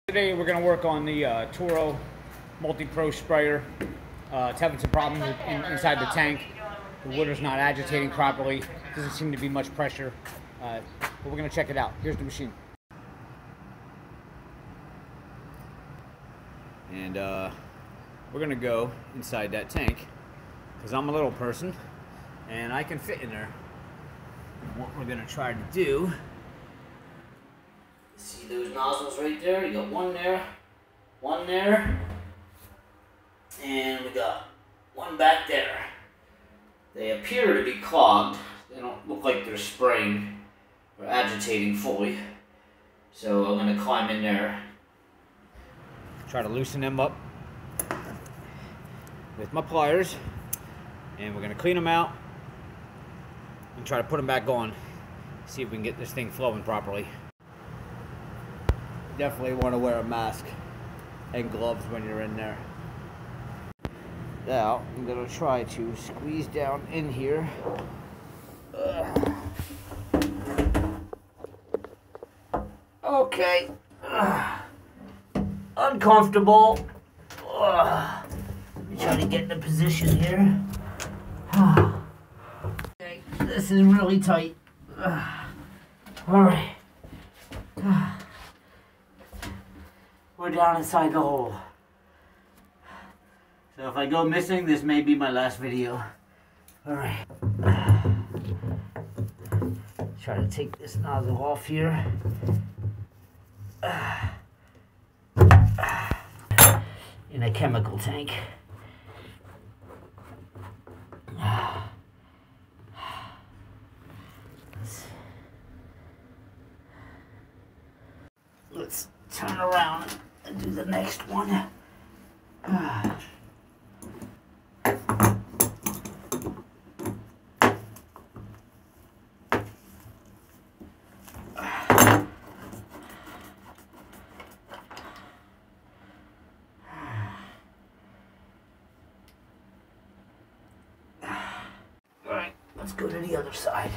Today we're going to work on the Toro Multi Pro Sprayer. It's having some problems inside the tank. The water's not agitating properly. Doesn't seem to be much pressure. But we're going to check it out. Here's the machine. And we're going to go inside that tank because I'm a little person and I can fit in there. And what we're going to try to do, see those nozzles right there? You got one there, and we got one back there. They appear to be clogged. They don't look like they're spraying or agitating fully. So I'm going to climb in there, try to loosen them up with my pliers, and we're going to clean them out and try to put them back on. See if we can get this thing flowing properly. Definitely want to wear a mask and gloves when you're in there. Now, I'm going to try to squeeze down in here. Okay. Uncomfortable. Let me try to get in a position here. Okay, this is really tight. All right. We're down inside the hole. So if I go missing, this may be my last video. Alright. Try to take this nozzle off here. In a chemical tank. Let's turn around and do the next one. Alright, let's go to the other side.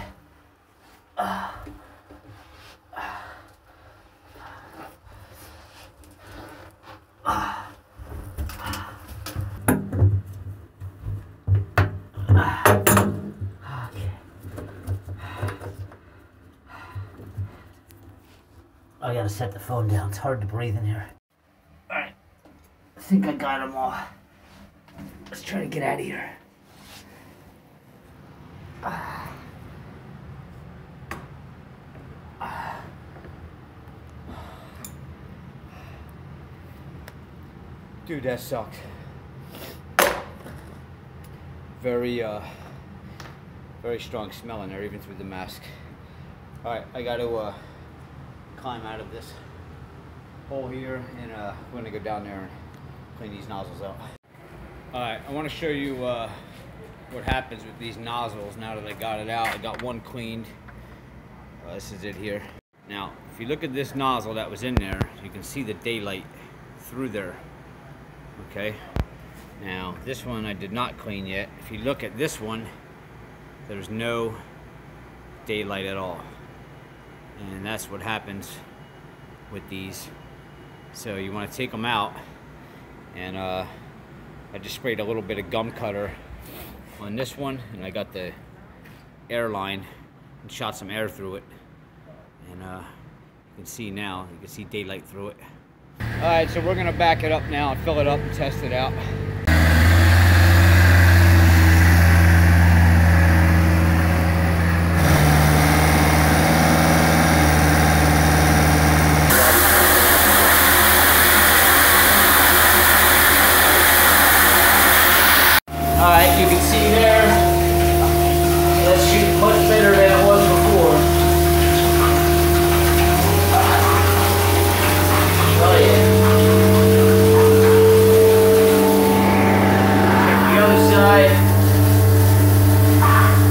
I gotta set the phone down. It's hard to breathe in here. Alright. I think I got them all. Let's try to get out of here. Dude, that sucked. Very strong smell in there, even through the mask. Alright, I gotta climb out of this hole here, and we're gonna go down there and clean these nozzles out. Alright, I want to show you what happens with these nozzles now that I got it out. I got one cleaned. This is it here. Now, if you look at this nozzle that was in there, you can see the daylight through there. Okay, now this one I did not clean yet. If you look at this one, there's no daylight at all. And that's what happens with these. So you want to take them out, and I just sprayed a little bit of gum cutter on this one, and I got the air line and shot some air through it, and you can see now, you can see daylight through it. Alright, so we're gonna back it up now and fill it up and test it out. Alright, you can see there, that's shooting much better than it was before. Oh yeah. The other side.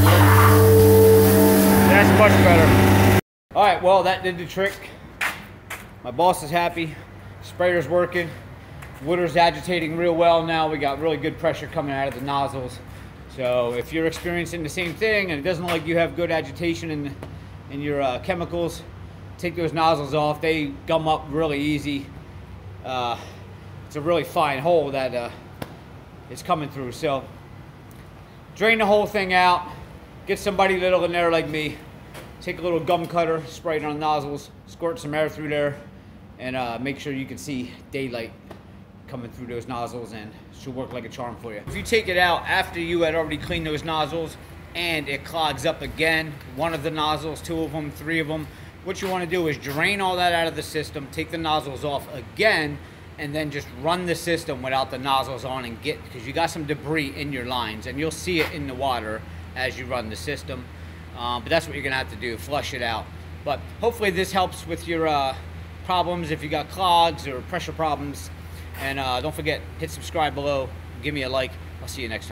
Yeah. That's much better. Alright, well that did the trick. My boss is happy. Sprayer's working. Water's agitating real well now. We got really good pressure coming out of the nozzles. So if you're experiencing the same thing and it doesn't look like you have good agitation in your chemicals, take those nozzles off. They gum up really easy, it's a really fine hole that is coming through. So drain the whole thing out. Get somebody little in there like me. Take a little gum cutter, spray it on the nozzles, squirt some air through there, and make sure you can see daylight coming through those nozzles, and it should work like a charm for you. If you take it out after you had already cleaned those nozzles and it clogs up again, one of the nozzles, 2 of them, 3 of them, what you want to do is drain all that out of the system, take the nozzles off again, and then just run the system without the nozzles on and get, because you got some debris in your lines, and you'll see it in the water as you run the system. But that's what you're gonna have to do, flush it out. But hopefully this helps with your problems if you got clogs or pressure problems. And don't forget, hit subscribe below, give me a like. I'll see you next time.